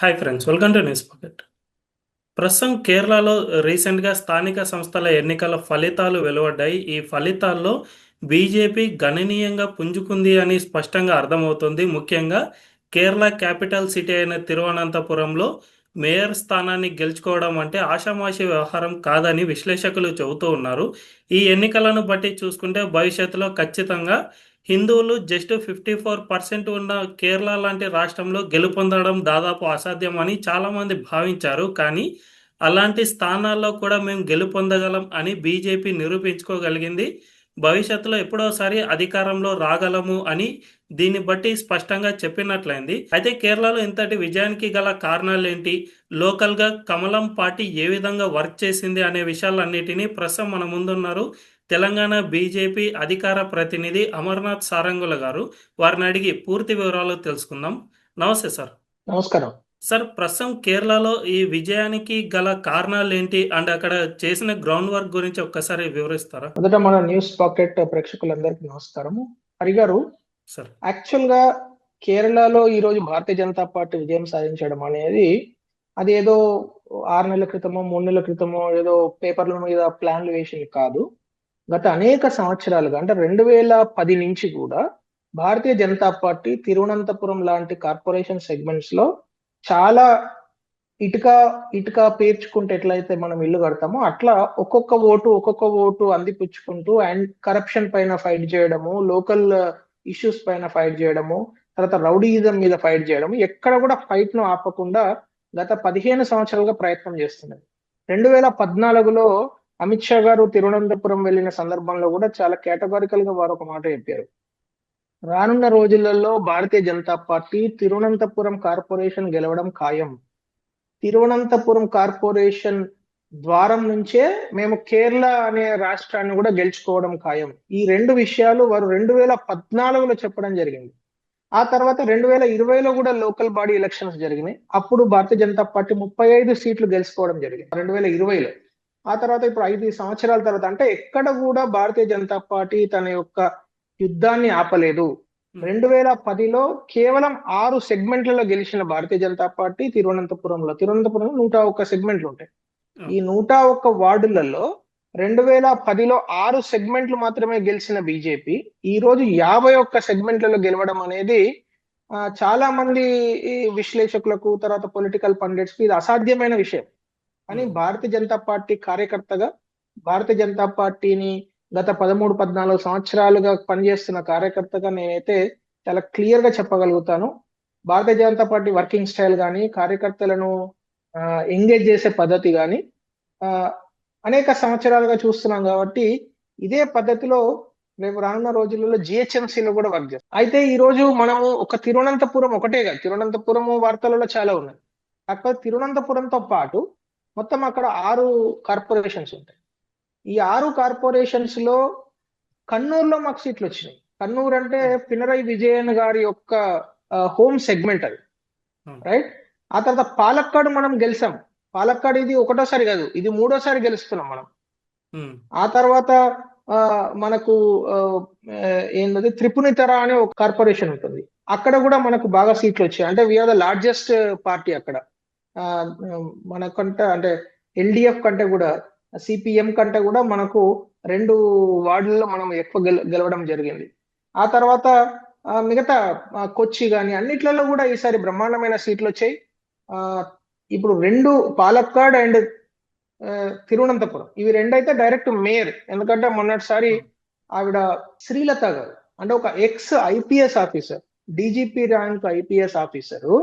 Hi friends, welcome to news pocket. ప్రస్తుతం కేరళలో రీసెంట్గా స్థానిక సంస్థల ఎన్నికల ఫలితాలు వెలువడ్డాయి. ఈ ఫలితాల్లో బీజేపీ గణనీయంగా పుంజుకుంది అని స్పష్టంగా అర్థమవుతుంది. ముఖ్యంగా కేరళ క్యాపిటల్ సిటీ అయిన తిరువనంతపురంలో మేయర్ స్థానాన్ని గెలుచుకోవడం అంటే ఆషామాషి వ్యవహారం కాదని విశ్లేషకులు చెబుతూ ఉన్నారు. ఈ ఎన్నికలను బట్టి చూసుకుంటే భవిష్యత్తులో ఖచ్చితంగా హిందువులు జస్ట్ 54% ఉన్న కేరళ లాంటి రాష్ట్రంలో గెలుపొందడం దాదాపు అసాధ్యం అని చాలామంది భావించారు. కానీ అలాంటి స్థానాల్లో కూడా మేము గెలుపొందగలం అని బీజేపీ నిరూపించుకోగలిగింది. భవిష్యత్తులో ఎప్పుడోసారి అధికారంలో రాగలము అని దీన్ని బట్టి స్పష్టంగా చెప్పినట్లయింది. అయితే కేరళలో ఇంతటి విజయానికి గల కారణాలు ఏంటి, లోకల్గా కమలం పార్టీ ఏ విధంగా వర్క్ చేసింది అనే విషయాలన్నిటినీ ప్రస్తుతం మన ముందున్నారు తెలంగాణ బీజేపీ అధికార ప్రతినిధి అమర్నాథ్ సారంగుల గారు. వారిని అడిగి పూర్తి వివరాలు తెలుసుకుందాం. నమస్తే సార్. నమస్కారం సార్, ప్రస్తుతం కేరళలో ఈ విజయానికి గల కారణాలు ఏంటి అండ్ అక్కడ చేసిన గ్రౌండ్ వర్క్ గురించి ఒక్కసారి వివరిస్తారా? మొదట మన న్యూస్ పాకెట్ ప్రేక్షకులందరికీ నమస్కారము. హరిగారు, సార్, యాక్చువల్ గా కేరళలో ఈ రోజు భారతీయ జనతా పార్టీ విజయం సాధించడం అనేది అది ఏదో 6 నెలల క్రితమో 3 నెలల క్రితమో ఏదో పేపర్ల మీద ప్లాన్లు వేసింది కాదు. గత అనేక సంవత్సరాలుగా అంటే 2010 నుంచి కూడా భారతీయ జనతా పార్టీ తిరువనంతపురం లాంటి కార్పొరేషన్ సెగ్మెంట్స్ లో చాలా ఇటుక ఇటుక పేర్చుకుంటే ఎట్లయితే మనం ఇల్లు కడతామో అట్లా ఒక్కొక్క ఓటు అందిపుచ్చుకుంటూ అండ్ కరప్షన్ పైన ఫైట్ చేయడము, లోకల్ ఇష్యూస్ పైన ఫైట్ చేయడము, తర్వాత రౌడీయిజం మీద ఫైట్ చేయడము, ఎక్కడ కూడా ఫైట్ ను ఆపకుండా గత 15 సంవత్సరాలుగా ప్రయత్నం చేస్తున్నది. 2014లో అమిత్ షా గారు తిరువనంతపురం వెళ్ళిన సందర్భంలో కూడా చాలా కేటగారికల్ గా వారు ఒక మాట చెప్పారు. రానున్న రోజులలో భారతీయ జనతా పార్టీ తిరువనంతపురం కార్పొరేషన్ గెలవడం ఖాయం. తిరువనంతపురం కార్పొరేషన్ ద్వారం నుంచే మేము కేరళ అనే రాష్ట్రాన్ని కూడా గెలుచుకోవడం ఖాయం. ఈ 2 విషయాలు వారు 2014లో చెప్పడం జరిగింది. ఆ తర్వాత 2020లో కూడా లోకల్ బాడీ ఎలక్షన్స్ జరిగినాయి. అప్పుడు భారతీయ జనతా పార్టీ 35 సీట్లు గెలుచుకోవడం జరిగింది 2020లో. ఆ తర్వాత ఇప్పుడు 5 సంవత్సరాల తర్వాత అంటే ఎక్కడ కూడా భారతీయ జనతా పార్టీ తన యొక్క యుద్ధాన్ని ఆపలేదు. 2010లో కేవలం 6 సెగ్మెంట్లలో గెలిచిన భారతీయ జనతా పార్టీ తిరువనంతపురంలో 101 సెగ్మెంట్లు ఉంటాయి. ఈ 101 వార్డులలో 2010లో 6 సెగ్మెంట్లు మాత్రమే గెలిచిన బీజేపీ ఈ రోజు 51 సెగ్మెంట్లలో గెలవడం అనేది చాలా మంది విశ్లేషకులకు, తర్వాత పొలిటికల్ పండిట్స్ కి ఇది అసాధ్యమైన విషయం. కానీ భారతీయ జనతా పార్టీ కార్యకర్తగా, భారతీయ జనతా పార్టీని గత 13-14 సంవత్సరాలుగా పనిచేస్తున్న కార్యకర్తగా నేనైతే చాలా క్లియర్ గా చెప్పగలుగుతాను. Bharatiya Janata party working style కానీ, కార్యకర్తలను ఎంగేజ్ చేసే పద్ధతి కానీ అనేక సంవత్సరాలుగా చూస్తున్నాం కాబట్టి ఇదే పద్ధతిలో రేపు రానున్న రోజులలో జిహెచ్ఎంసీలో కూడా వర్క్ చేస్తాం. అయితే ఈ రోజు మనము ఒక తిరువనంతపురం ఒకటే కాదు, తిరువనంతపురం వార్తలలో చాలా ఉన్నాయి. కాకపోతే తిరువనంతపురంతో పాటు మొత్తం అక్కడ 6 కార్పొరేషన్స్ ఉంటాయి. ఈ 6 కార్పొరేషన్స్ లో కన్నూరులో మాకు సీట్లు వచ్చినాయి. కన్నూరు అంటే పినరయి విజయన్ గారి యొక్క హోమ్ సెగ్మెంట్ అది, రైట్. ఆ తర్వాత పాలక్కాడ్ మనం గెలిచాం. పాలక్కాడ్ ఇది ఒకటోసారి కాదు, ఇది 3వ సారి గెలుస్తున్నాం మనం. ఆ తర్వాత మనకు ఏంటది త్రిపునితర అనే ఒక కార్పొరేషన్ ఉంటుంది. అక్కడ కూడా మనకు బాగా సీట్లు వచ్చాయి. అంటే వీఆర్ ద లార్జెస్ట్ పార్టీ అక్కడ. మనకంటే అంటే ఎల్డిఎఫ్ కంటే కూడా, సిపిఎం కంటే కూడా మనకు 2 వార్డుల్లో మనం ఎక్కువ గెలవడం జరిగింది. ఆ తర్వాత మిగతా కొచ్చి కానీ అన్నిట్లలో కూడా ఈసారి బ్రహ్మాండమైన సీట్లు వచ్చాయి. ఇప్పుడు 2 పాలక్కాడ్ అండ్ తిరువనంతపురం ఇవి 2 అయితే డైరెక్ట్ మేయర్. ఎందుకంటే మొన్నటిసారి ఆవిడ శ్రీలత గారు అంటే ఒక X IPS officer, DGP rank IPS officer,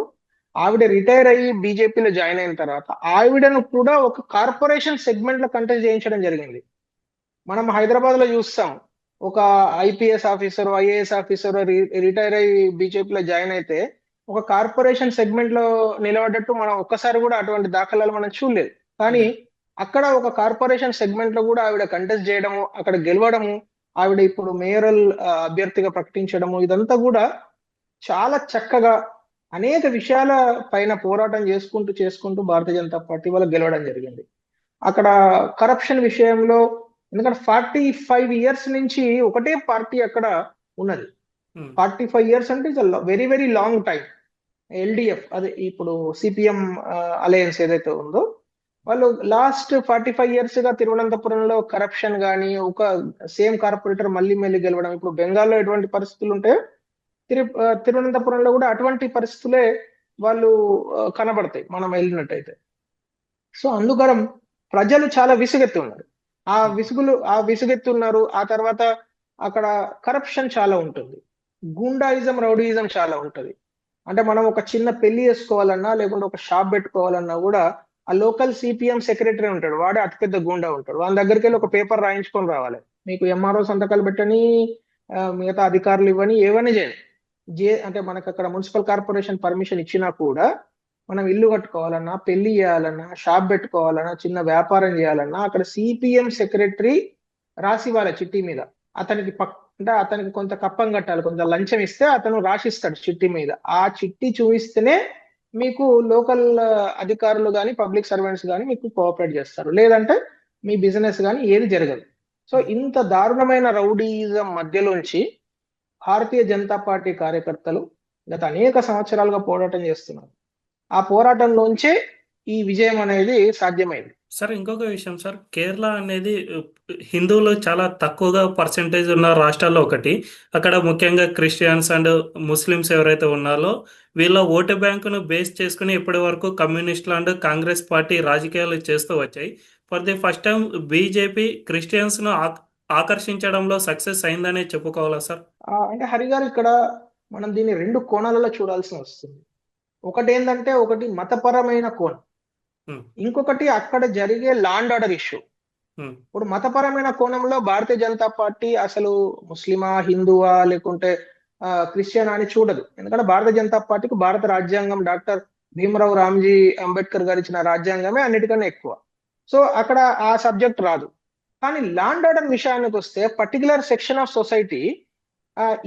ఆవిడ రిటైర్ అయ్యి బీజేపీలో జాయిన్ అయిన తర్వాత ఆవిడను కూడా ఒక కార్పొరేషన్ సెగ్మెంట్ లో కంటెస్ట్ చేయించడం జరిగింది. మనం హైదరాబాద్ లో చూస్తాం, ఒక IPS officer, IAS officer retire అయ్యి బీజేపీలో జాయిన్ అయితే ఒక కార్పొరేషన్ సెగ్మెంట్ లో నిలబడ్డట్టు మనం ఒక్కసారి కూడా అటువంటి దాఖలాలు మనం చూడలేదు. కానీ అక్కడ ఒక కార్పొరేషన్ సెగ్మెంట్ లో కూడా ఆవిడ కంటెస్ట్ చేయడము, అక్కడ గెలవడము, ఆవిడ ఇప్పుడు మేయరల్ అభ్యర్థిగా ప్రకటించడము, ఇదంతా కూడా చాలా చక్కగా అనేక విషయాల పైన పోరాటం చేసుకుంటూ భారతీయ జనతా పార్టీ వల్ల గెలవడం జరిగింది. అక్కడ కరప్షన్ విషయంలో, ఎందుకంటే 45 ఇయర్స్ నుంచి ఒకటే పార్టీ అక్కడ ఉన్నది. 45 ఇయర్స్ అంటే very very long time. LDF అదే ఇప్పుడు సిపిఎం అలయన్స్ ఏదైతే ఉందో, వాళ్ళు లాస్ట్ 45 years గా తిరువనంతపురంలో కరప్షన్ కానీ, ఒక సేమ్ కార్పొరేటర్ మళ్ళీ మళ్ళీ గెలవడం, ఇప్పుడు బెంగాల్లో ఎటువంటి పరిస్థితులు ఉంటాయో తిరువనంతపురంలో కూడా అటువంటి పరిస్థితులే వాళ్ళు కనబడతాయి మనం వెళ్ళినట్టయితే. సో అందుకని ప్రజలు చాలా విసుగెత్తి ఉన్నారు. ఆ విసుగెత్తి ఉన్నారు. ఆ తర్వాత అక్కడ కరప్షన్ చాలా ఉంటుంది, గూండాయిజం రౌడీయిజం చాలా ఉంటుంది. అంటే మనం ఒక చిన్న పెళ్లి చేసుకోవాలన్నా, లేకుంటే ఒక షాప్ పెట్టుకోవాలన్నా కూడా ఆ లోకల్ సిపిఎం సెక్రటరీ ఉంటాడు, వాడే అతిపెద్ద గూండా ఉంటాడు. వాళ్ళ దగ్గరికి వెళ్ళి ఒక పేపర్ రాయించుకొని రావాలి. మీకు ఎంఆర్ఓ సంతకాలు పెట్టని, మిగతా అధికారులు ఇవ్వని, ఏవని చేయని, అంటే మనకు అక్కడ మున్సిపల్ కార్పొరేషన్ పర్మిషన్ ఇచ్చినా కూడా మనం ఇల్లు కట్టుకోవాలన్నా, పెళ్లి చేయాలన్నా, షాప్ పెట్టుకోవాలన్నా, చిన్న వ్యాపారం చేయాలన్నా అక్కడ సిపిఎం సెక్రటరీ రాసి వాళ్ళ చిట్టి మీద అతనికి అంటే అతనికి కొంత కప్పం కట్టాలి, కొంత లంచం ఇస్తే అతను రాసిస్తాడు చిట్టి మీద. ఆ చిట్టి చూపిస్తేనే మీకు లోకల్ అధికారులు కానీ, పబ్లిక్ సర్వెంట్స్ కానీ మీకు కోఆపరేట్ చేస్తారు, లేదంటే మీ బిజినెస్ కానీ ఏది జరగదు. సో ఇంత దారుణమైన రౌడీయిజం మధ్యలోంచి భారతీయ జనతా పార్టీ కార్యకర్తలు గత అనేక సంవత్సరాలుగా పోరాటం చేస్తున్నారు. ఆ పోరాటంలోంచే ఈ విజయం అనేది సాధ్యమైంది. సార్ ఇంకొక విషయం సార్, కేరళ అనేది హిందువులు చాలా తక్కువగా పర్సెంటేజ్ ఉన్న రాష్ట్రాల్లో ఒకటి. అక్కడ ముఖ్యంగా క్రిస్టియన్స్ అండ్ ముస్లిమ్స్ ఎవరైతే ఉన్నారో వీళ్ళ ఓటు బ్యాంకును బేస్ చేసుకుని ఇప్పటి వరకు కమ్యూనిస్టులు అండ్ కాంగ్రెస్ పార్టీ రాజకీయాలు చేస్తూ వచ్చాయి. For the first time BJP క్రిస్టియన్స్ను ఆకర్షించడంలో సక్సెస్ అయిందనే చెప్పుకోవాలా సార్? అంటే హరి గారు, ఇక్కడ మనం దీన్ని రెండు కోణాలలో చూడాల్సి వస్తుంది. ఒకటి ఏంటంటే, ఒకటి మతపరమైన కోణం, ఇంకొకటి అక్కడ జరిగే లాండ్ ఆర్డర్ ఇష్యూ. ఇప్పుడు మతపరమైన కోణంలో భారతీయ జనతా పార్టీ అసలు ముస్లిమా, హిందువా, లేకుంటే క్రిస్టియన్ అని చూడదు. ఎందుకంటే భారతీయ జనతా పార్టీకి భారత రాజ్యాంగం, డాక్టర్ భీమరావు రామ్జీ అంబేద్కర్ గారు ఇచ్చిన రాజ్యాంగమే అన్నిటికన్నా ఎక్కువ. సో అక్కడ ఆ సబ్జెక్ట్ రాదు. కానీ లాండ్ ఆర్డర్ విషయానికి వస్తే పర్టికులర్ సెక్షన్ ఆఫ్ సొసైటీ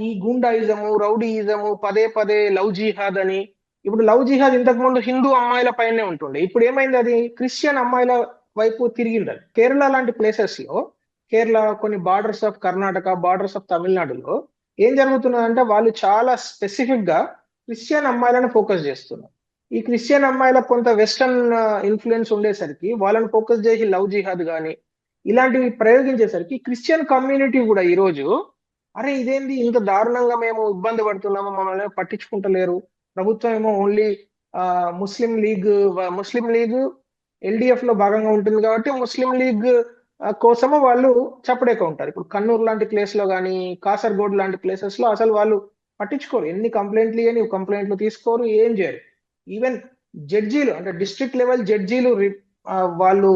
ఈ గుండాయిజము, రౌడీయిజము, పదే పదే లవ్ జిహాద్ అని. ఇప్పుడు లవ్ జిహాద్ ఇంతకు ముందు హిందూ అమ్మాయిల పైనే ఉంటుండే, ఇప్పుడు ఏమైంది, అది క్రిస్టియన్ అమ్మాయిల వైపు తిరిగింది. అది కేరళ లాంటి ప్లేసెస్ లో, కేరళ కొన్ని borders of Karnataka, borders of తమిళనాడులో ఏం జరుగుతున్నదంటే వాళ్ళు చాలా స్పెసిఫిక్ గా క్రిస్టియన్ అమ్మాయిలను ఫోకస్ చేస్తున్నారు. ఈ క్రిస్టియన్ అమ్మాయిలకు కొంత వెస్టర్న్ ఇన్ఫ్లుయెన్స్ ఉండేసరికి వాళ్ళని ఫోకస్ చేసి లవ్ జిహాద్ కానీ ఇలాంటివి ప్రయోగించేసరికి క్రిస్టియన్ కమ్యూనిటీ కూడా ఈరోజు, అరే ఇదేంది ఇంత దారుణంగా మేము ఇబ్బంది పడుతున్నాము, మమ్మల్ని పట్టించుకుంటలేరు, ప్రభుత్వం ఏమో ఓన్లీ ముస్లిం లీగ్ ఎల్డిఎఫ్ లో భాగంగా ఉంటుంది కాబట్టి ముస్లిం లీగ్ కోసము వాళ్ళు చప్పుడేక ఉంటారు. ఇప్పుడు కన్నూరు లాంటి ప్లేస్ లో కానీ, కాసర్గోడ్ లాంటి ప్లేసెస్ లో అసలు వాళ్ళు పట్టించుకోరు. ఎన్ని కంప్లైంట్లు ఇవ్వని కంప్లైంట్లు తీసుకోరు, ఏం చేయరు. ఈవెన్ జడ్జీలు, అంటే డిస్ట్రిక్ట్ లెవెల్ జడ్జీలు వాళ్ళు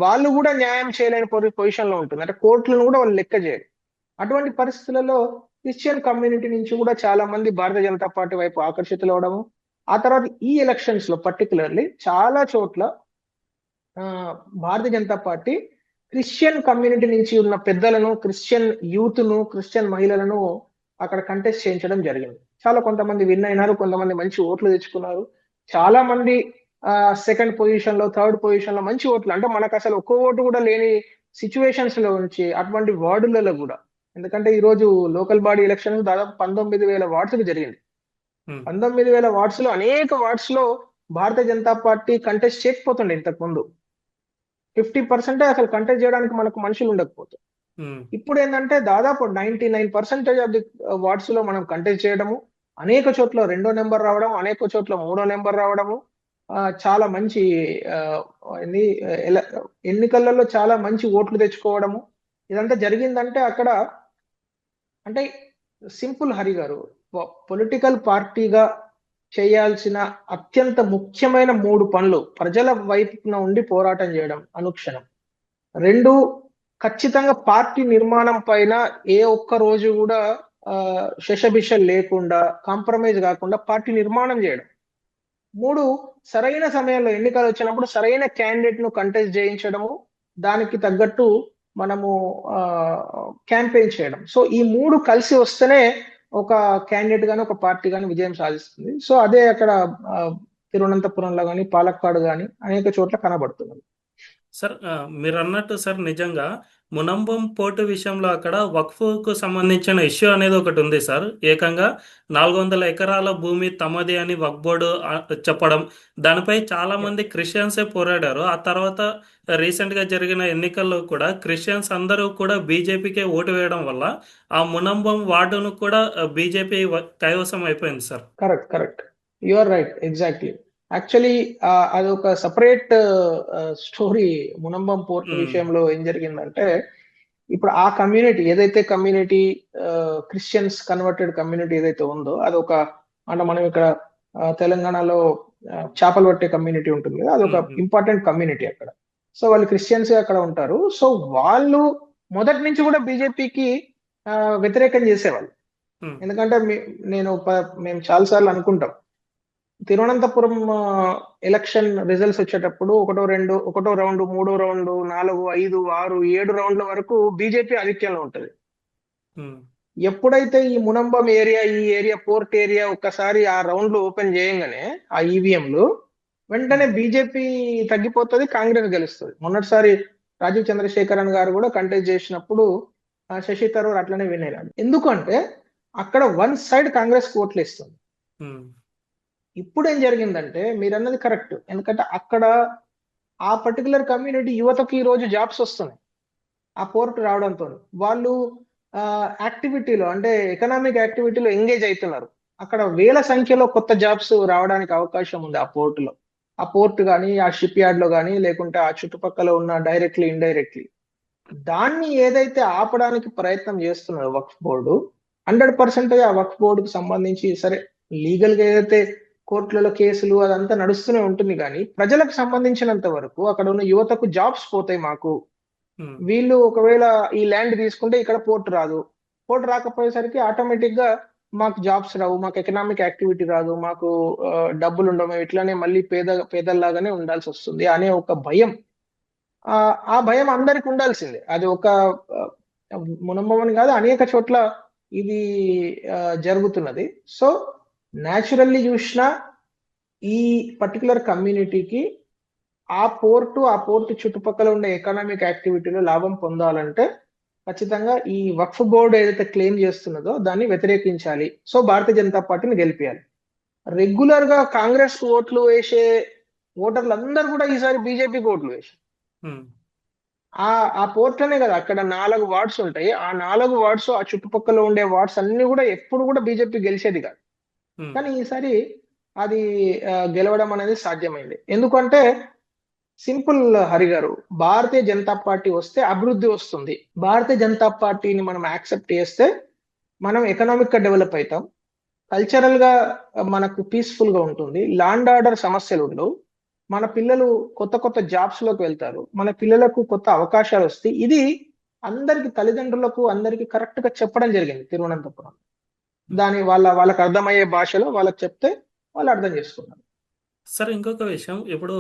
వాళ్ళు కూడా న్యాయం చేయలేని పొజిషన్ లో ఉంటుంది. అంటే కోర్టులను కూడా వాళ్ళు లెక్క చేయరు. అటువంటి పరిస్థితులలో క్రిస్టియన్ కమ్యూనిటీ నుంచి కూడా చాలా మంది భారతీయ జనతా పార్టీ వైపు ఆకర్షితులు అవడము, ఆ తర్వాత ఈ ఎలక్షన్స్ లో పర్టికులర్లీ చాలా చోట్ల Bharatiya Janata party Christian community నుంచి ఉన్న పెద్దలను, క్రిస్టియన్ యూత్ ను, క్రిస్టియన్ మహిళలను అక్కడ కంటెస్ట్ చేయించడం జరిగింది. చాలా కొంతమంది విన్ అయినారు, కొంతమంది మంచి ఓట్లు తెచ్చుకున్నారు. చాలా మంది సెకండ్ పొజిషన్ లో, థర్డ్ పొజిషన్ లో మంచి ఓట్లు, అంటే మనకు అసలు ఒక్కో ఓటు కూడా లేని సిచ్యువేషన్స్ లో ఉంచి అటువంటి వార్డులలో కూడా, ఎందుకంటే ఈ రోజు లోకల్ బాడీ ఎలక్షన్స్ దాదాపు 19,000 వార్డ్స్ జరిగింది. 19,000 వార్డ్స్ లో అనేక వార్డ్స్ లో భారతీయ జనతా పార్టీ కంటెస్ట్ చేయకపోతుండే. ఇంతకు ముందు 50% అసలు కంటెస్ట్ చేయడానికి మనకు మనుషులు ఉండకపోతుంది. ఇప్పుడు ఏంటంటే దాదాపు 99% ఆఫ్ ది వార్డ్స్ లో మనం కంటెస్ట్ చేయడము, అనేక చోట్ల 2వ నెంబర్ రావడం, అనేక చోట్ల 3వ నెంబర్ రావడము, చాలా మంచి ఎన్నికలలో చాలా మంచి ఓట్లు తెచ్చుకోవడము, ఇదంతా జరిగిందంటే అక్కడ, అంటే సింపుల్ హరి గారు, పొలిటికల్ పార్టీగా చేయాల్సిన అత్యంత ముఖ్యమైన 3 పనులు: ప్రజల వైపున ఉండి పోరాటం చేయడం అనుక్షణం, 2 ఖచ్చితంగా పార్టీ నిర్మాణం పైన ఏ ఒక్క రోజు కూడా శషబిష లేకుండా, కాంప్రమైజ్ కాకుండా పార్టీ నిర్మాణం చేయడం, 3 సరైన సమయంలో ఎన్నికలు వచ్చినప్పుడు సరైన క్యాండిడేట్ ను కంటెస్ట్ చేయించడము, దానికి తగ్గట్టు మనము క్యాంపెయిన్ చేయడం. సో ఈ 3 కలిసి వస్తేనే ఒక క్యాండిడేట్ గాని, ఒక పార్టీ గాని విజయం సాధిస్తుంది. సో అదే అక్కడ తిరువనంతపురంలో కానీ, పాలక్కాడు కానీ అనేక చోట్ల కనబడుతున్నది. సార్ మీరన్నట్టు సార్ నిజంగా మునంబం పోర్టు విషయంలో అక్కడ వక్ఫ్‌కు సంబంధించిన ఇష్యూ అనేది ఒకటి ఉంది సార్. ఏకంగా 400 ఎకరాల భూమి తమది అని వక్ఫ్ బోర్డు చెప్పడం. దానిపై Yeah. చాలామంది క్రిస్టియన్సే పోరాడారు. ఆ తర్వాత రీసెంట్‌గా జరిగిన ఎన్నికల్లో కూడా క్రిస్టియన్స్ అందరూ కూడా బీజేపీకే ఓటు వేయడం వల్ల ఆ మునంబం వార్డును కూడా బీజేపీ కైవసం అయిపోయింది sir. Correct, correct. You are right, exactly. Actually అది ఒక సపరేట్ స్టోరీ. మునంబం పోర్ట్ హ్మ్. విషయంలో ఏం జరిగిందంటే, ఇప్పుడు ఆ కమ్యూనిటీ ఏదైతే కమ్యూనిటీ క్రిస్టియన్స్ కన్వర్టెడ్ కమ్యూనిటీ ఏదైతే ఉందో అది ఒక, అంటే మనం ఇక్కడ తెలంగాణలో చేపలు పట్టే కమ్యూనిటీ ఉంటుంది కదా, అది ఒక హ్మ్. హ్మ్. ఇంపార్టెంట్ కమ్యూనిటీ అక్కడ. సో వాళ్ళు క్రిస్టియన్స్ అక్కడ ఉంటారు. సో వాళ్ళు మొదటి నుంచి కూడా బీజేపీకి వ్యతిరేకం చేసేవాళ్ళు. హ్మ్. ఎందుకంటే మేము చాలా సార్లు అనుకుంటాం, తిరువనంతపురం ఎలక్షన్ రిజల్ట్స్ వచ్చేటప్పుడు ఒకటో రౌండ్, మూడో రౌండ్, 4, 5, 6, 7 రౌండ్ల వరకు బీజేపీ ఆధిక్యంలో ఉంటది. హ్మ్. ఎప్పుడైతే ఈ మునంబం ఏరియా, ఈ ఏరియా పోర్ట్ ఏరియా ఒక్కసారి ఆ రౌండ్లు ఓపెన్ చేయగానే ఆ ఈవీఎంలు వెంటనే హ్మ్. బీజేపీ తగ్గిపోతుంది, కాంగ్రెస్ గెలుస్తుంది. మొన్నటిసారి రాజీవ్ చంద్రశేఖరన్ గారు కూడా కంటెస్ట్ చేసినప్పుడు శశి థరూర్ అట్లనే విన్ అయినాడు. ఎందుకంటే అక్కడ వన్ సైడ్ కాంగ్రెస్ ఓట్లు ఇస్తుంది. హ్మ్. ఇప్పుడు ఏం జరిగిందంటే మీరు అన్నది కరెక్ట్. ఎందుకంటే అక్కడ ఆ పర్టికులర్ కమ్యూనిటీ యువతకి ఈ రోజు జాబ్స్ వస్తున్నాయి ఆ పోర్ట్ రావడంతో. వాళ్ళు యాక్టివిటీలో, అంటే ఎకనామిక్ యాక్టివిటీలో ఎంగేజ్ అవుతున్నారు. అక్కడ వేల సంఖ్యలో కొత్త జాబ్స్ రావడానికి అవకాశం ఉంది ఆ పోర్టులో. ఆ పోర్ట్ కానీ, ఆ షిప్ యార్డ్ లో కానీ, లేకుంటే ఆ చుట్టుపక్కల ఉన్న డైరెక్ట్లీ ఇండైరెక్ట్లీ దాన్ని ఏదైతే ఆపడానికి ప్రయత్నం చేస్తున్నదో వక్ఫ్ బోర్డు, 100% ఆ వక్ఫ్ బోర్డుకు సంబంధించి సరే, లీగల్ గా ఏదైతే కోర్టులలో కేసులు అదంతా నడుస్తూనే ఉంటుంది, కానీ ప్రజలకు సంబంధించినంత వరకు అక్కడ ఉన్న యువతకు జాబ్స్ పోతాయి మాకు. హ్మ్. వీళ్ళు ఒకవేళ ఈ ల్యాండ్ తీసుకుంటే ఇక్కడ పోర్ట్ రాదు, పోర్ట్ రాకపోయేసరికి ఆటోమేటిక్ గా మాకు జాబ్స్ రావు, మాకు ఎకనామిక్ యాక్టివిటీ రాదు, మాకు డబ్బులు ఉండవు, మేము ఇట్లానే మళ్ళీ పేదల్లాగానే ఉండాల్సి వస్తుంది అనే ఒక భయం. ఆ ఆ భయం అందరికి ఉండాల్సిందే. అది ఒక మునంబవని కాదు, అనేక చోట్ల ఇది జరుగుతున్నది. సో న్యాచురల్లీ చూసిన ఈ పర్టికులర్ కమ్యూనిటీకి ఆ పోర్టు చుట్టుపక్కల ఉండే ఎకనామిక్ యాక్టివిటీలో లాభం పొందాలంటే ఖచ్చితంగా ఈ వక్ఫ్ బోర్డు ఏదైతే క్లెయిమ్ చేస్తున్నదో దాన్ని వ్యతిరేకించాలి. సో భారతీయ జనతా పార్టీని గెలిపియాలి. రెగ్యులర్ గా కాంగ్రెస్ కు ఓట్లు వేసే ఓటర్లు అందరూ కూడా ఈసారి బీజేపీకి ఓట్లు వేశారు. హ్మ్. ఆ ఆ పోర్ట్ అనే కదా, అక్కడ 4 వార్డ్స్ ఉంటాయి. ఆ 4 వార్డ్స్, ఆ చుట్టుపక్కల ఉండే వార్డ్స్ అన్ని కూడా ఎప్పుడు కూడా బీజేపీ గెలిచేది కాదు. హ్మ్. కానీ ఈసారి అది గెలవడం అనేది సాధ్యమైంది. ఎందుకంటే సింపుల్ హరి గారు, భారతీయ జనతా పార్టీ వస్తే అభివృద్ధి వస్తుంది. భారతీయ జనతా పార్టీని మనం యాక్సెప్ట్ చేస్తే మనం ఎకనామిక్ గా డెవలప్ అవుతాం. కల్చరల్ గా మనకు పీస్ఫుల్ గా ఉంటుంది. లాండ్ ఆర్డర్ సమస్యలు ఉండవు. మన పిల్లలు కొత్త కొత్త జాబ్స్ లోకి వెళ్తారు. మన పిల్లలకు కొత్త అవకాశాలు వస్తాయి. ఇది అందరికి, తల్లిదండ్రులకు అందరికి కరెక్ట్ గా చెప్పడం జరిగింది తిరువనంతపురం. హ్మ్. దాని వాళ్ళకి అర్థమయ్యే భాషలో వాళ్ళకి చెప్తే వాళ్ళు అర్థం చేసుకున్నారు. సార్ ఇంకొక విషయం ఇప్పుడు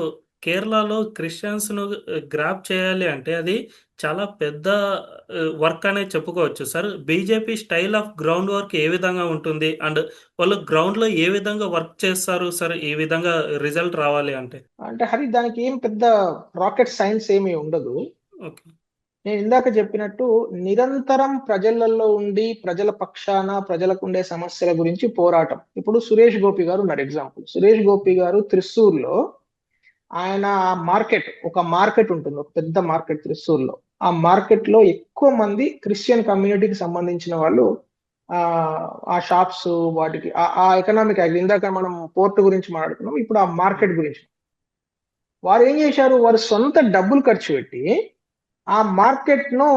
కేరళలో క్రిస్టియన్స్‌ను గ్రాప్ చేయాలి అంటే అది చాలా పెద్ద వర్క్ అనే చెప్పుకోవచ్చు sir. BJP style of ground work ఏ విధంగా ఉంటుంది? అండ్ వాళ్ళు గ్రౌండ్‌లో ఏ విధంగా వర్క్ చేస్తారు సార్ ఈ విధంగా రిజల్ట్ రావాలి అంటే? అంటే హరి, దానికి ఏం పెద్ద రాకెట్ సైన్స్ ఏమీ ఉండదు. ఓకే. నేను ఇందాక చెప్పినట్టు నిరంతరం ప్రజలలో ఉండి ప్రజల పక్షాన ప్రజలకు ఉండే సమస్యల గురించి పోరాటం. ఇప్పుడు సురేష్ గోపి గారు ఉన్నారు ఎగ్జాంపుల్. సురేష్ గోపి గారు త్రిశూర్లో, ఆయన ఒక మార్కెట్ ఉంటుంది, ఒక పెద్ద మార్కెట్ త్రిశూర్లో. ఆ మార్కెట్ లో ఎక్కువ మంది క్రిస్టియన్ కమ్యూనిటీకి సంబంధించిన వాళ్ళు ఆ ఆ షాప్స్, వాటికి ఆ ఎకనామిక్ యాక్ట్, ఇందాక మనం పోర్ట్ గురించి మాట్లాడుకున్నాం, ఇప్పుడు ఆ హ్మ్. మార్కెట్ గురించి. వారు ఏం చేశారు, వారు సొంత డబ్బులు ఖర్చు పెట్టి ఆ మార్కెట్ ను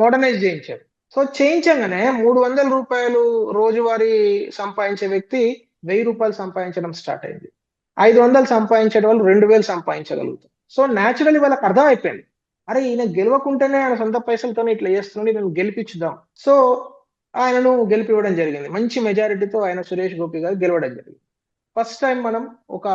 మోడర్నైజ్ చేయించారు. సో చేయించగానే రూ. 300 రోజువారీ సంపాదించే వ్యక్తి రూ. 1000 సంపాదించడం స్టార్ట్ అయింది. 500 సంపాదించే వాళ్ళు 2000 సంపాదించగలుగుతారు. సో న్యాచురల్లీ వాళ్ళకి అర్థం అయిపోయింది, అరే ఈయన గెలవకుంటేనే ఆయన సొంత పైసలతోనే ఇట్లా చేస్తున్నాడు, నేను గెలిపించుదాం. సో ఆయనను గెలిపివ్వడం జరిగింది. మంచి మెజారిటీతో ఆయన సురేష్ గోపి గారు గెలవడం జరిగింది. ఫస్ట్ టైం మనం ఒక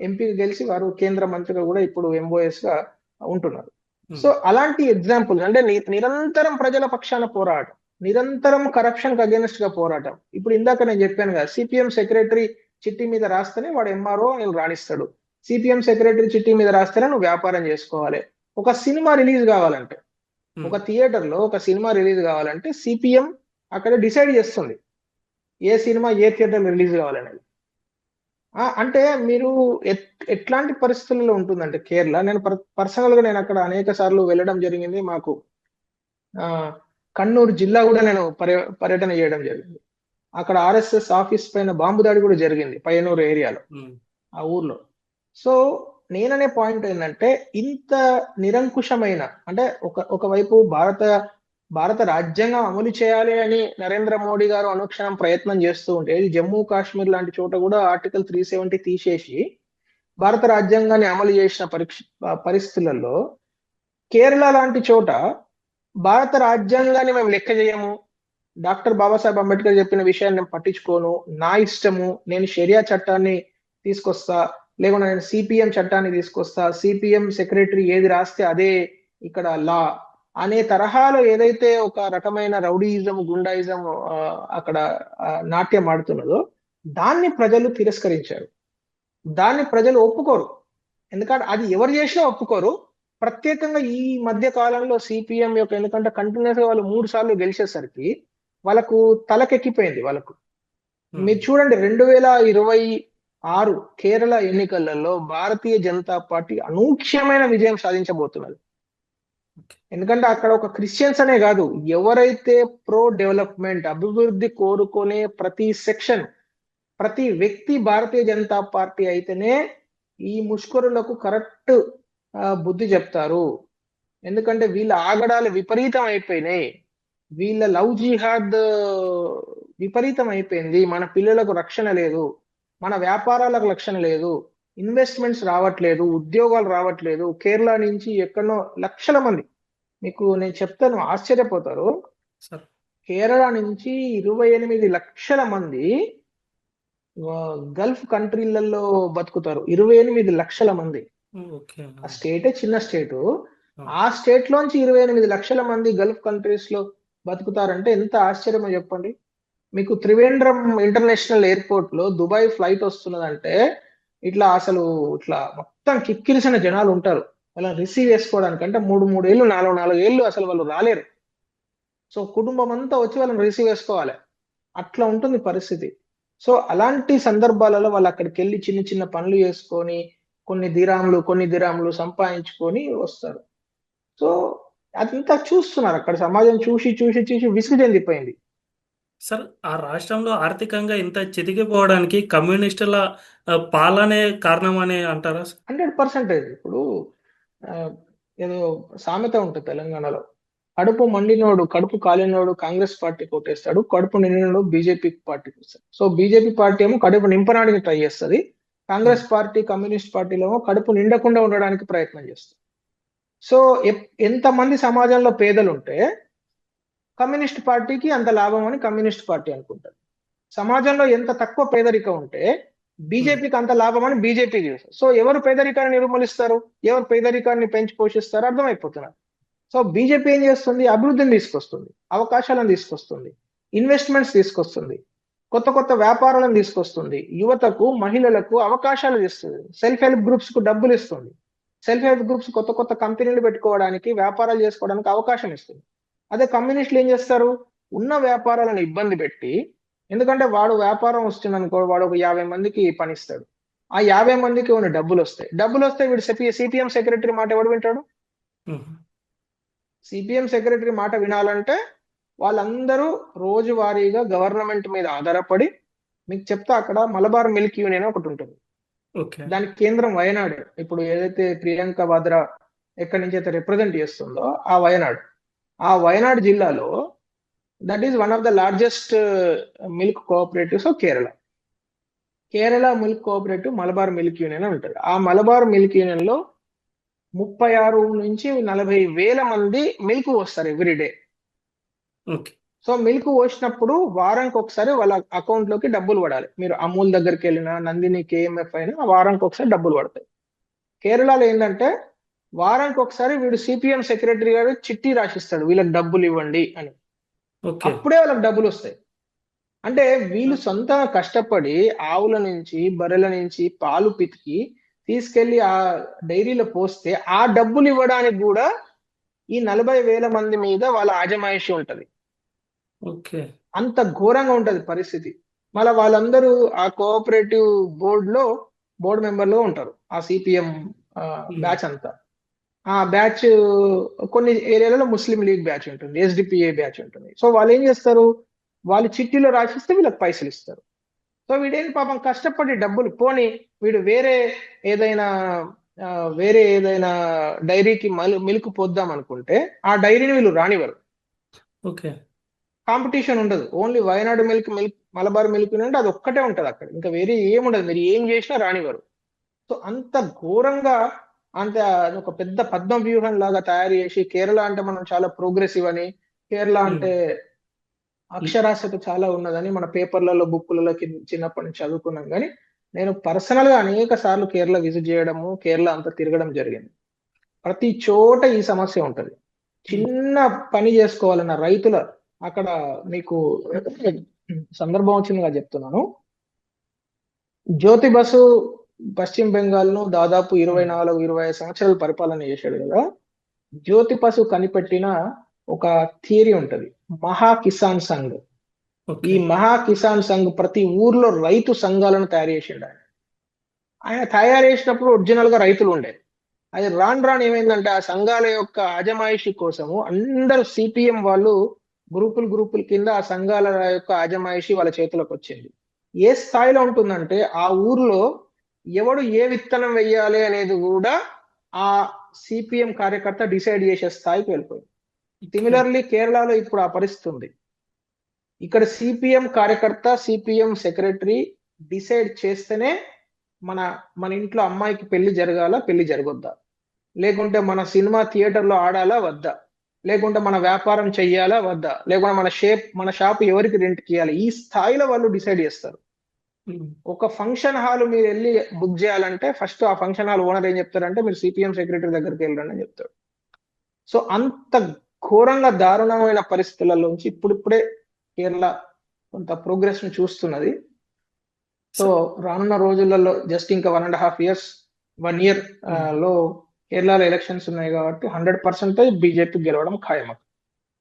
ఎంపీకి గెలిచి వారు కేంద్ర మంత్రిగా కూడా ఇప్పుడు ఎంఓఎస్ గా ఉంటున్నారు. హ్మ్. సో అలాంటి ఎగ్జాంపుల్ అంటే నిరంతరం ప్రజల పక్షాన పోరాటం, నిరంతరం కరప్షన్ కి అగేన్స్ట్ గా పోరాటం. ఇప్పుడు ఇందాక నేను చెప్పాను కదా, సిపిఎం సెక్రటరీ చిట్టి మీద రాస్తేనే వాడు ఎంఆర్ఓ నేను రాణిస్తాడు. సిపిఎం సెక్రటరీ చిట్టి మీద రాస్తేనే నువ్వు వ్యాపారం చేసుకోవాలి. ఒక సినిమా రిలీజ్ కావాలంటే, ఉమ్, ఒక థియేటర్లో ఒక సినిమా రిలీజ్ కావాలంటే సిపిఎం అక్కడ డిసైడ్ చేస్తుంది ఏ సినిమా ఏ థియేటర్లో రిలీజ్ కావాలనేది. అంటే మీరు ఎట్లాంటి పరిస్థితుల్లో ఉంటుందంటే కేరళ, నేను పర్సనల్ గా నేను అక్కడ అనేక సార్లు వెళ్ళడం జరిగింది. మాకు ఆ, కన్నూరు జిల్లా కూడా నేను పర్యటన చేయడం జరిగింది. అక్కడ ఆర్ఎస్ఎస్ ఆఫీస్ పైన బాంబు దాడి కూడా జరిగింది పయ్యనూరు ఏరియాలో, ఉమ్, ఆ ఊర్లో. సో నేననే పాయింట్ ఏంటంటే, ఇంత నిరంకుశమైన, అంటే ఒకవైపు భారత రాజ్యాంగం అమలు చేయాలి అని నరేంద్ర మోడీ గారు అనుక్షణం ప్రయత్నం చేస్తూ ఉంటే, ఇది జమ్మూ కాశ్మీర్ లాంటి చోట కూడా ఆర్టికల్ 370 తీసేసి భారత రాజ్యాంగాన్ని అమలు చేసిన పరిస్థితులలో కేరళ లాంటి చోట భారత రాజ్యాంగాన్ని మేము లెక్క చేయము, డాక్టర్ బాబాసాహెబ్ అంబేద్కర్ చెప్పిన విషయాన్ని నేను పట్టించుకోను, నా ఇష్టము, నేను షరియా చట్టాన్ని తీసుకొస్తా, లేకుంటే నేను సిపిఎం చట్టాన్ని తీసుకొస్తా, సిపిఎం సెక్రటరీ ఏది రాస్తే అదే ఇక్కడ లా అనే తరహాలో ఏదైతే ఒక రకమైన రౌడీయిజం, గుండాయిజం అక్కడ నాట్యం ఆడుతున్నదో దాన్ని ప్రజలు తిరస్కరించారు. దాన్ని ప్రజలు ఒప్పుకోరు. ఎందుకంటే అది ఎవరు చేసినా ఒప్పుకోరు. ప్రత్యేకంగా ఈ మధ్య కాలంలో సిపిఎం యొక్క, ఎందుకంటే కంటిన్యూస్ గా వాళ్ళు 3 సార్లు గెలిచేసరికి వాళ్ళకు తలకెక్కిపోయింది వాళ్ళకు. ఉమ్. మీరు చూడండి, 2026 కేరళ ఎన్నికలలో భారతీయ జనతా పార్టీ అనూహ్యమైన విజయం సాధించబోతున్నది. ఎందుకంటే అక్కడ ఒక క్రిస్టియన్స్ అనే కాదు, ఎవరైతే ప్రో డెవలప్మెంట్, అభివృద్ధి కోరుకునే ప్రతి సెక్షన్, ప్రతి వ్యక్తి భారతీయ జనతా పార్టీ అయితేనే ఈ ముష్కరులకు కరెక్ట్ బుద్ధి చెప్తారు. ఎందుకంటే వీళ్ళ ఆగడాలు విపరీతం అయిపోయినాయి, వీళ్ళ లవ్ జిహాద్ విపరీతం అయిపోయింది, మన పిల్లలకు రక్షణ లేదు, మన వ్యాపారాలకు రక్షణ లేదు, ఇన్వెస్ట్మెంట్స్ రావట్లేదు, ఉద్యోగాలు రావట్లేదు. కేరళ నుంచి ఎక్కడో లక్షల మంది, మీకు నేను చెప్తాను ఆశ్చర్యపోతారు, సార్. కేరళ నుంచి 28 లక్షల మంది గల్ఫ్ కంట్రీలలో బతుకుతారు. 28 లక్షల మంది. ఓకే. ఆ స్టేటే చిన్న స్టేటు, ఆ, ఆ స్టేట్ లోంచి 28 లక్షల మంది గల్ఫ్ కంట్రీస్ లో బతుకుతారంటే ఎంత ఆశ్చర్యమో చెప్పండి. మీకు త్రివేంద్రం ఇంటర్నేషనల్ ఎయిర్పోర్ట్ లో దుబాయ్ ఫ్లైట్ వస్తున్నదంటే ఇట్లా అసలు ఇట్లా మొత్తం కిక్కిరిసిన జనాలు ఉంటారు వాళ్ళని రిసీవ్ చేసుకోవడానికి. అంటే 3 ఏళ్ళు 4 ఏళ్ళు అసలు వాళ్ళు రాలేరు. సో కుటుంబం అంతా వచ్చి వాళ్ళని రిసీవ్ చేసుకోవాలి, అట్లా ఉంటుంది పరిస్థితి. సో అలాంటి సందర్భాలలో వాళ్ళు అక్కడికి వెళ్ళి చిన్న చిన్న పనులు చేసుకొని కొన్ని దిరాములు సంపాదించుకొని వస్తారు. సో అదంతా చూస్తున్నారు అక్కడ సమాజం, చూసి చూసి చూసి విసుగు చెందిపోయింది. సార్, ఆ రాష్ట్రంలో ఆర్థికంగా ఇంత చితికిపోవడానికి కమ్యూనిస్టుల పాలనే కారణం అని అంటారా సార్? 100%. ఇప్పుడు ఆ, ఏదో సామెత ఉంటుంది తెలంగాణలో, కడుపు మండినోడు కడుపు కాలినోడు కాంగ్రెస్ పార్టీ కొట్టేస్తాడు, కడుపు నిండినోడు బీజేపీ పార్టీకి వస్తాడు. సో బీజేపీ పార్టీ ఏమో కడుపు నింపడానికి ట్రై చేస్తుంది, ఉమ్, కాంగ్రెస్ పార్టీ కమ్యూనిస్ట్ పార్టీలో ఏమో కడుపు నిండకుండా ఉండడానికి ప్రయత్నం చేస్తుంది. సో ఎంతమంది సమాజంలో పేదలు ఉంటే కమ్యూనిస్ట్ పార్టీకి అంత లాభం అని కమ్యూనిస్ట్ పార్టీ అనుకుంటారు. సమాజంలో ఎంత తక్కువ పేదరికం ఉంటే ఉమ్, బీజేపీకి అంత లాభం అని బీజేపీ చేస్తారు. సో ఎవరు పేదరికాన్ని నిర్మూలిస్తారు, ఎవరు పేదరికాన్ని పెంచి పోషిస్తారు అర్థమైపోతున్నారు. సో బీజేపీ ఏం చేస్తుంది, అభివృద్ధిని తీసుకొస్తుంది, అవకాశాలను తీసుకొస్తుంది, ఇన్వెస్ట్మెంట్స్ తీసుకొస్తుంది, కొత్త కొత్త వ్యాపారాలను తీసుకొస్తుంది, యువతకు మహిళలకు అవకాశాలు ఇస్తుంది, సెల్ఫ్ హెల్ప్ గ్రూప్స్ కు డబ్బులు ఇస్తుంది, సెల్ఫ్ హెల్ప్ గ్రూప్స్ కొత్త కొత్త కంపెనీలు పెట్టుకోవడానికి, వ్యాపారాలు చేసుకోవడానికి అవకాశం ఇస్తుంది. అదే కమ్యూనిస్టులు ఏం చేస్తారు, ఉన్న వ్యాపారాలను ఇబ్బంది పెట్టి, ఎందుకంటే వాడు వ్యాపారం వస్తుంది అనుకో, వాడు ఒక 50 మందికి పనిస్తాడు, ఆ 50 మందికి ఉన్న డబ్బులు వస్తే వీడు సిపిఎం సెక్రటరీ మాట ఎవడు వింటాడు? ఉమ్. సిపిఎం సెక్రటరీ మాట వినాలంటే వాళ్ళందరూ రోజువారీగా గవర్నమెంట్ మీద ఆధారపడి, మీకు చెప్తా, అక్కడ మలబార్ మిల్క్ యూనియన్ ఒకటి ఉంటుంది, ఓకే. దానికి కేంద్రం వయనాడు. ఇప్పుడు ఏదైతే ప్రియాంక వాద్రా ఎక్కడి నుంచి అయితే రిప్రజెంట్ చేస్తుందో ఆ వయనాడు జిల్లాలో that is one of the largest milk cooperatives of Kerala milk cooperative Malabar milk union ఉంటుంది. ఆ మలబార్ మిల్క్ యూనియన్ లో 36 నుంచి 40 వేల మంది మిల్క్ వస్తారు ఎవ్రీడే. ఓకే. సో మిల్క్ పోసినప్పుడు వారానికి ఒకసారి వాళ్ళ అకౌంట్ లోకి డబ్బులు పడాలి. మీరు అమూల్ దగ్గరికి వెళ్ళినా, నందిని, కేఎంఎఫ్ అయినా వారానికి ఒకసారి డబ్బులు పడతాయి. కేరళలో ఏంటంటే వారానికి ఒకసారి వీడు సిపిఎం సెక్రటరీ గారు చిట్టి రాసిస్తాడు, వీళ్ళకి డబ్బులు ఇవ్వండి అని. ఓకే. అప్పుడే వాళ్ళకి డబ్బులు వస్తాయి. అంటే వీళ్ళు సొంతంగా కష్టపడి ఆవుల నుంచి బర్రెల నుంచి పాలు పితికి తీసుకెళ్లి ఆ డైరీలో పోస్తే ఆ డబ్బులు ఇవ్వడానికి కూడా ఈ 40,000 మంది మీద వాళ్ళ ఆజమాయిషి ఉంటది. ఓకే. అంత ఘోరంగా ఉంటది పరిస్థితి. మళ్ళా వాళ్ళందరూ ఆ కోఆపరేటివ్ బోర్డు మెంబర్‌లో ఉంటారు. ఆ సిపిఎం హ్మ్. బ్యాచ్ అంతా. ఆ బ్యాచ్ కొన్ని ఏరియాలలో ముస్లిం లీగ్ బ్యాచ్ ఉంటుంది. ఎస్‌డిపిఐ బ్యాచ్ ఉంటుంది. సో వాళ్ళేం చేస్తారు? వాళ్ళు చిట్టీలో రాసిస్తే వీళ్ళకి పైసలిస్తారు. సో వీడేంటి పాపం కష్టపడి డబ్బులు పోనీ వీడు ఏదైనా వేరే ఏదైనా డైరీకి మిల్క్ పోద్దాం అనుకుంటే ఆ డైరీని వీళ్ళు రానివ్వరు. ఓకే. కాంపిటీషన్ ఉండదు. Only Wayanad milk Malabar milk నుండి అది ఒక్కటే ఉంటది అక్కడ. ఇంకా వేరే ఏముండదు. మీరు ఏం చేసినా రానివ్వరు. సో అంత ఘోరంగా అంత ఒక పెద్ద పద్మ వ్యూహం లాగా తయారు చేసి కేరళ అంటే మనం చాలా ప్రోగ్రెసివ్ అని, కేరళ హ్మ్. అంటే హ్మ్. అక్షరాస్యత చాలా ఉన్నదని మన పేపర్లలో బుక్కులలో చిన్నప్పటి నుంచి చదువుకున్నాం. కానీ నేను పర్సనల్ గా అనేక సార్లు కేరళ విజిట్ చేయడము, కేరళ అంతా తిరగడం జరిగింది. ప్రతి చోట ఈ సమస్య ఉంటది. హ్మ్. చిన్న పని చేసుకోవాలన్న రైతుల అక్కడ మీకు సందర్భం వచ్చిందిగా చెప్తున్నాను. జ్యోతి బసు పశ్చిమ బెంగాల్ ను దాదాపు హ్మ్. 24, 25 సంవత్సరాలు పరిపాలన చేశాడు కదా. జ్యోతి బసు కనిపెట్టిన ఒక థియరీ ఉంటది. మహా కిసాన్ సంఘ్. ఈ ఓకే. మహా కిసాన్ సంఘ్ ప్రతి ఊర్లో రైతు సంఘాలను తయారు చేసిండు ఆయన. ఆయన తయారు చేసినప్పుడు ఒరిజినల్ గా రైతులు ఉండే. అది రాను రాను ఏమైందంటే ఆ సంఘాల యొక్క అజమాయిషి కోసము అందరూ సిపిఎం వాళ్ళు గ్రూపుల కింద ఆ సంఘాల యొక్క అజమాయిషి వాళ్ళ చేతులకు వచ్చింది. ఏ స్థాయిలో ఉంటుందంటే ఆ ఊర్లో ఎవడు ఏ విత్తనం వెయ్యాలి అనేది కూడా ఆ సిపిఎం కార్యకర్త డిసైడ్ చేసే స్థాయికి వెళ్ళిపోయింది. ఓకే. సిమిలర్లీ కేరళలో ఇప్పుడు ఆ పరిస్థితి ఉంది. ఇక్కడ సిపిఎం కార్యకర్త, సిపిఎం సెక్రటరీ డిసైడ్ చేస్తేనే మన మన ఇంట్లో అమ్మాయికి పెళ్లి జరగాల, పెళ్లి జరగొద్దా, లేకుంటే మన సినిమా థియేటర్లో ఆడాలా వద్దా, లేకుంటే మన వ్యాపారం చెయ్యాలా వద్దా, లేకుంటే మన షాప్ ఎవరికి రెంట్కి ఇవ్వాలి, ఈ స్థాయిలో వాళ్ళు డిసైడ్ చేస్తారు. హ్మ్. ఒక ఫంక్షన్ హాల్ మీరు వెళ్ళి బుక్ చేయాలంటే ఫస్ట్ ఆ ఫంక్షన్ హాల్ ఓనర్ ఏం చెప్తారంటే మీరు సిపిఎం సెక్రటరీ దగ్గరికి వెళ్ళండి అని చెప్తాడు. సో అంత ఘోరంగా దారుణమైన పరిస్థితులలోంచి ఇప్పుడిప్పుడే కేరళ కొంత ప్రోగ్రెస్ ని చూస్తున్నది. సో స రానున్న రోజులలో జస్ట్ ఇంకా 1.5 years, 1 year హ్మ్. లో కేరళలో ఎలక్షన్స్ ఉన్నాయి కాబట్టి 100% బీజేపీ గెలవడం ఖాయం.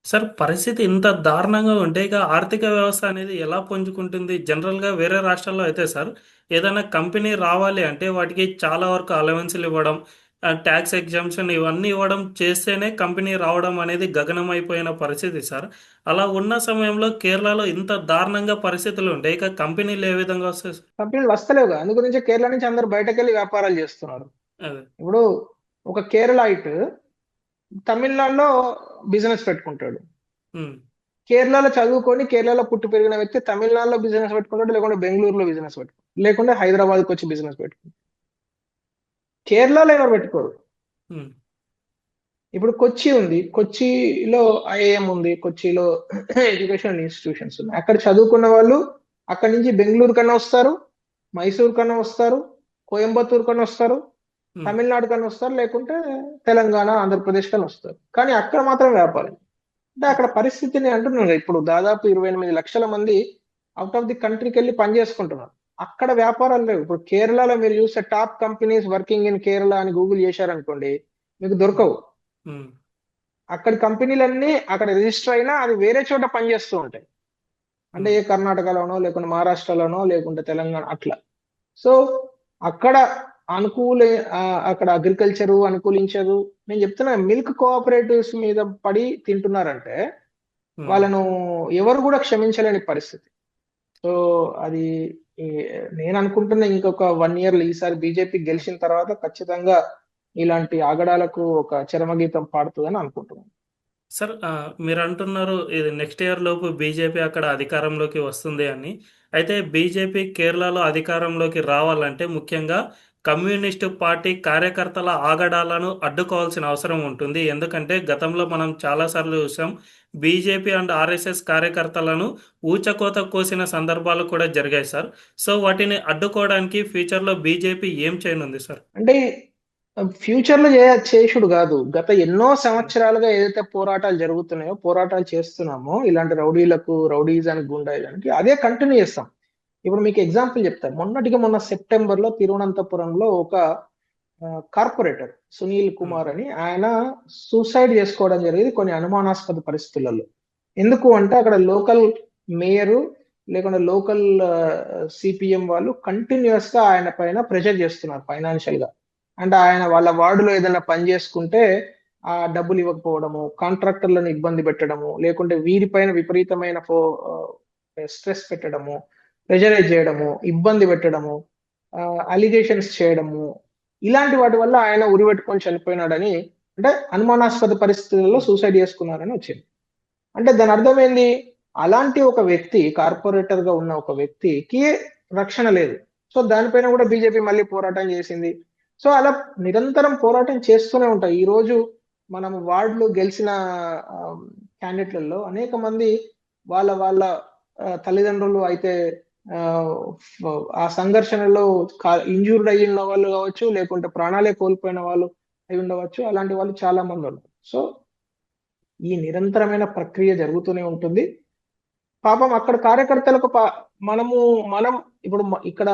సార్ పరిస్థితి ఇంత దారుణంగా ఉంటే ఇక ఆర్థిక వ్యవస్థ అనేది ఎలా పుంజుకుంటుంది? జనరల్‌గా వేరే రాష్ట్రాల్లో అయితే సార్ ఏదైనా కంపెనీ రావాలి అంటే వాటికి చాలా వరకు అలవెన్స్‌లు ఇవ్వడం, టాక్స్ ఎగ్జామ్షన్ ఇవన్నీ ఇవ్వడం చేస్తేనే కంపెనీ రావడం అనేది గగనమైపోయిన పరిస్థితి సార్. అలా ఉన్న సమయంలో కేరళలో ఇంత దారుణంగా పరిస్థితులు ఉంటే ఇక కంపెనీలు ఏ విధంగా వస్తాయి సార్? కంపెనీలు వస్తలేవుగా. అందు గురించి కేరళ నుంచి అందరూ బయటకెళ్ళి వ్యాపారాలు చేస్తున్నారు. అదే. ఇప్పుడు ఒక కేరళైట్ తమిళనాడులో బిజినెస్ పెట్టుకుంటాడు. హ్మ్. కేరళలో చదువుకొని కేరళలో పుట్టి పెరిగిన వ్యక్తి తమిళనాడులో బిజినెస్ పెట్టుకుంటాడు, లేకుంటే బెంగళూరులో బిజినెస్ పెట్టుకుంటాడు, లేకుంటే హైదరాబాద్కి వచ్చి బిజినెస్ పెట్టుకుంటాడు. కేరళలో ఎవరు పెట్టుకోరు. హ్మ్. ఇప్పుడు కొచ్చి ఉంది. కొచ్చిలో ఐఐఎం ఉంది. కొచ్చిలో ఎడ్యుకేషనల్ ఇన్స్టిట్యూషన్స్ ఉన్నాయి. అక్కడ చదువుకున్న వాళ్ళు అక్కడి నుంచి బెంగళూరు కన్నా వస్తారు, మైసూర్ కన్నా వస్తారు, కోయంబత్తూర్ కన్నా వస్తారు, హ్మ్. తమిళనాడు కన్నా వస్తారు, లేకుంటే తెలంగాణ, ఆంధ్రప్రదేశ్ కన్నా వస్తారు. కానీ అక్కడ మాత్రం వ్యాపారం. అంటే అక్కడ పరిస్థితిని అంటున్నాను కదా, ఇప్పుడు దాదాపు 28 లక్షల మంది అవుట్ ఆఫ్ ది కంట్రీకి వెళ్ళి పని చేసుకుంటున్నారు. అక్కడ వ్యాపారాలు లేవు. ఇప్పుడు కేరళలో మీరు చూస్తే top companies working in Kerala అని గూగుల్ చేశారనుకోండి మీకు హ్మ్. దొరకవు. హ్మ్. అక్కడ కంపెనీలన్నీ అక్కడ రిజిస్టర్ అయినా అది వేరే చోట పనిచేస్తూ ఉంటాయి. అంటే హ్మ్. ఏ కర్ణాటకలోనో లేకుంటే మహారాష్ట్రలోనో లేకుంటే తెలంగాణ అట్లా. సో అక్కడ అనుకూల అక్కడ అగ్రికల్చర్ అనుకూలించదు. నేను చెప్తున్నా మిల్క్ కోఆపరేటివ్స్ మీద పడి తింటున్నారంటే హ్మ్. వాళ్ళను ఎవరు కూడా క్షమించలేని పరిస్థితి. సో అది ఈ నేను అనుకుంటున్నా ఇంకొక 1 year ఈసారి బీజేపీ హ్మ్. గెలిచిన తర్వాత ఖచ్చితంగా ఇలాంటి ఆగడాలకు ఒక చరమగీతం పాడుతుందని అనుకుంటున్నాను. సార్ మీరంటున్నారు ఇది నెక్స్ట్ ఇయర్ లోపు బీజేపీ అక్కడ అధికారంలోకి వస్తుంది అని. అయితే బీజేపీ కేరళలో అధికారంలోకి రావాలంటే ముఖ్యంగా కమ్యూనిస్టు పార్టీ కార్యకర్తల ఆగడాలను అడ్డుకోవాల్సిన అవసరం ఉంటుంది. ఎందుకంటే గతంలో మనం చాలా సార్లు చూసాం. బీజేపీ అండ్ ఆర్ఎస్ఎస్ కార్యకర్తలను ఊచకోత కోసిన సందర్భాలు కూడా జరిగాయి సార్. సో వాటిని అడ్డుకోవడానికి ఫ్యూచర్‌లో బీజేపీ ఏం చేయనుంది సార్? అంటే ఫ్యూచర్ లో చేసుడు కాదు, గత ఎన్నో హ్మ్. సంవత్సరాలుగా ఏదైతే పోరాటాలు జరుగుతున్నాయో పోరాటాలు చేస్తున్నామో ఇలాంటి రౌడీజానికి గుండాయిజానికి అదే కంటిన్యూ చేస్తాం. ఇప్పుడు మీకు ఎగ్జాంపుల్ చెప్తాను. మొన్న సెప్టెంబర్ లో తిరువనంతపురంలో ఒక కార్పొరేటర్ సునీల్ ఉమ్, కుమార్ అని ఆయన సూసైడ్ చేసుకోవడం జరిగింది కొన్ని అనుమానాస్పద పరిస్థితులలో. ఎందుకు అంటే అక్కడ లోకల్ మేయరు లేకుంటే లోకల్ సిపిఎం వాళ్ళు కంటిన్యూస్ గా ఆయన పైన ప్రెషర్ చేస్తున్నారు ఫైనాన్షియల్ గా. అంటే ఆయన వాళ్ళ వార్డులో ఏదైనా పని చేసుకుంటే ఆ డబ్బులు ఇవ్వకపోవడము, కాంట్రాక్టర్లను ఇబ్బంది పెట్టడము, లేకుంటే వీరిపైన విపరీతమైన స్ట్రెస్ పెట్టడము, ప్రెషరైజ్ చేయడము, ఇబ్బంది పెట్టడము, అలిగేషన్స్ చేయడము, ఇలాంటి వాటి వల్ల ఆయన ఉరిపెట్టుకొని చనిపోయినాడని, అంటే అనుమానాస్పద పరిస్థితుల్లో ఉమ్, సూసైడ్ చేసుకున్నారని వచ్చింది. అంటే దాని అర్థం ఏంది? అలాంటి ఒక వ్యక్తి, కార్పొరేటర్ గా ఉన్న ఒక వ్యక్తికి రక్షణ లేదు. సో దానిపైన కూడా బీజేపీ మళ్ళీ పోరాటం చేసింది. సో అలా నిరంతరం పోరాటం చేస్తూనే ఉంటాయి. ఈ రోజు మనం వార్డులు గెలిచిన క్యాండిడేట్లలో అనేక మంది వాళ్ళ వాళ్ళ తల్లిదండ్రులు అయితే ఆ, ఆ సంఘర్షణలో ఇంజూర్డ్ అయ్యి ఉన్న వాళ్ళు కావచ్చు, లేకుంటే ప్రాణాలే కోల్పోయిన వాళ్ళు అయి ఉండవచ్చు. అలాంటి వాళ్ళు చాలా మంది ఉన్నారు. సో ఈ నిరంతరమైన ప్రక్రియ జరుగుతూనే ఉంటుంది. పాపం అక్కడ కార్యకర్తలకు మనము మనం ఇప్పుడు ఇక్కడ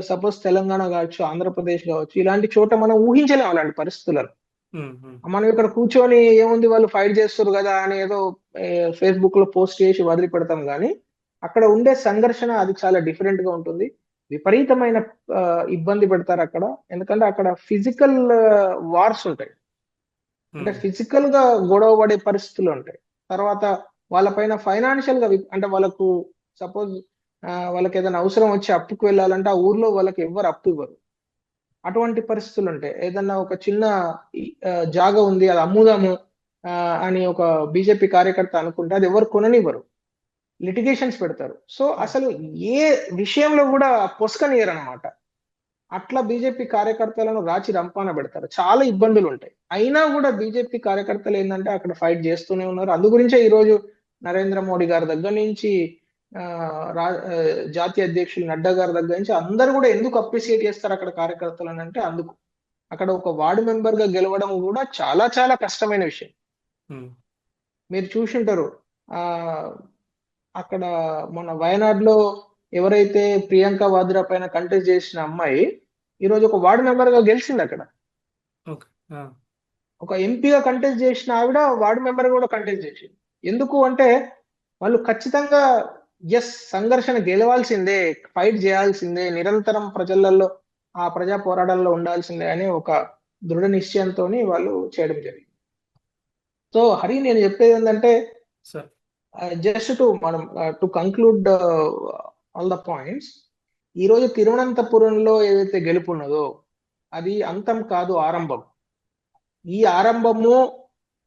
సపోజ్ తెలంగాణ కావచ్చు, ఆంధ్రప్రదేశ్ కావచ్చు, ఇలాంటి చోట మనం ఊహించలేము అలాంటి పరిస్థితులను. ఉమ్, ఉమ్. మనం ఇక్కడ కూర్చొని ఏముంది వాళ్ళు ఫైట్ చేస్తారు కదా అని ఏదో ఫేస్బుక్ లో పోస్ట్ చేసి వదిలిపెడతాం, కానీ అక్కడ ఉండే సంఘర్షణ అది చాలా డిఫరెంట్ గా ఉంటుంది. విపరీతమైన ఆ, ఇబ్బంది పెడతారు అక్కడ. ఎందుకంటే అక్కడ ఫిజికల్ వార్స్ ఉంటాయి. అంటే ఉమ్. ఫిజికల్ గా గొడవ పడే పరిస్థితులు ఉంటాయి. తర్వాత వాళ్ళపైన ఫైనాన్షియల్ గా అంటే వాళ్ళకు సపోజ్ వాళ్ళకి ఏదైనా అవసరం వచ్చి అప్పుకు వెళ్ళాలంటే ఆ ఊర్లో వాళ్ళకి ఎవ్వరు అప్పు ఇవ్వరు. అటువంటి పరిస్థితులు ఉంటాయి. ఏదన్నా ఒక చిన్న జాగా ఉంది అది అమ్ముదాము ఆ, అని ఒక బీజేపీ కార్యకర్త అనుకుంటే అది ఎవరు కొననివ్వరు, లిటిగేషన్స్ పెడతారు. సో ఉమ్. అసలు ఏ విషయంలో కూడా పొసకనియరు అనమాట. అట్లా బీజేపీ కార్యకర్తలను రాచి రంపాన పెడతారు. చాలా ఇబ్బందులు ఉంటాయి. అయినా కూడా బీజేపీ కార్యకర్తలు ఏంటంటే అక్కడ ఫైట్ చేస్తూనే ఉన్నారు. అందు గురించే ఈ రోజు నరేంద్ర మోడీ గారి దగ్గర నుంచి ఆ, జాతీయ అధ్యక్షులు నడ్డా గారి దగ్గర నుంచి అందరు కూడా ఎందుకు అప్రిసియేట్ చేస్తారు అక్కడ కార్యకర్తలను అంటే అందుకు. అక్కడ ఒక వార్డు మెంబర్ గా గెలవడం కూడా చాలా చాలా కష్టమైన విషయం. ఉమ్. మీరు చూసింటారు. ఆ అక్కడ మన వయనాడులో ఎవరైతే ప్రియాంక వాద్రా పైన కంటెస్ట్ చేసిన అమ్మాయి ఈ రోజు ఒక వార్డు మెంబర్ గా గెలిచింది అక్కడ. ఓకే. ఆ. ఒక ఎంపీగా కంటెస్ట్ చేసిన ఆవిడ వార్డు మెంబర్ కూడా కంటెస్ట్ చేసింది. ఎందుకు అంటే వాళ్ళు ఖచ్చితంగా ఎస్ సంఘర్షణ గెలవాల్సిందే, ఫైట్ చేయాల్సిందే, నిరంతరం ప్రజలలో ఆ ప్రజా పోరాటాల్లో ఉండాల్సిందే అనే ఒక దృఢ నిశ్చయంతో వాళ్ళు చేయడం జరిగింది. సో హరి, నేను చెప్పేది ఏంటంటే సార్. జస్ట్ టు మనం to conclude all the points. ఈ రోజు తిరువనంతపురంలో ఏదైతే గెలుపు ఉన్నదో అది అంతం కాదు, ఆరంభం. ఈ ఆరంభము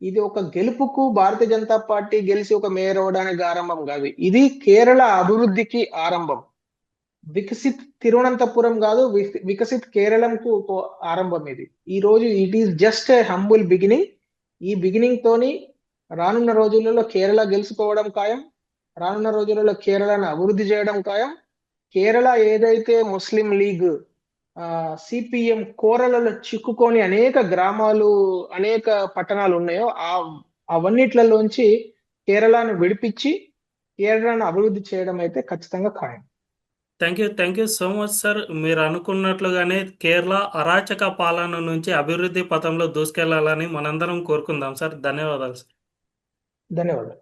ఇది ఒక గెలుపుకు, భారతీయ జనతా పార్టీ గెలిచి ఒక మేయర్ అవడానికి ఆరంభం కాదు. ఇది కేరళ అభివృద్ధికి ఆరంభం. వికసిత్ తిరువనంతపురం కాదు, వికసిత్ కేరళంకు ఒక ఆరంభం ఇది. ఈ రోజు it is just a humble beginning. ఈ బిగినింగ్ తోని రానున్న రోజులలో కేరళ గెలుచుకోవడం ఖాయం. రానున్న రోజులలో కేరళను అభివృద్ధి చేయడం ఖాయం. కేరళ ఏదైతే ముస్లిం లీగ్ సిపిఎం కోరలలో చిక్కుకొని అనేక గ్రామాలు, అనేక పట్టణాలు ఉన్నాయో అవన్నిట్లలోంచి కేరళను విడిపించి కేరళను అభివృద్ధి చేయడం అయితే ఖచ్చితంగా ఖాయం. Thank you so much sir. మీరు అనుకున్నట్లుగానే కేరళ అరాచక పాలన నుంచి అభివృద్ధి పథంలో దూసుకెళ్లాలని మనందరం కోరుకుందాం సార్. ధన్యవాదాలు సార్. ధన్యవాదాలు.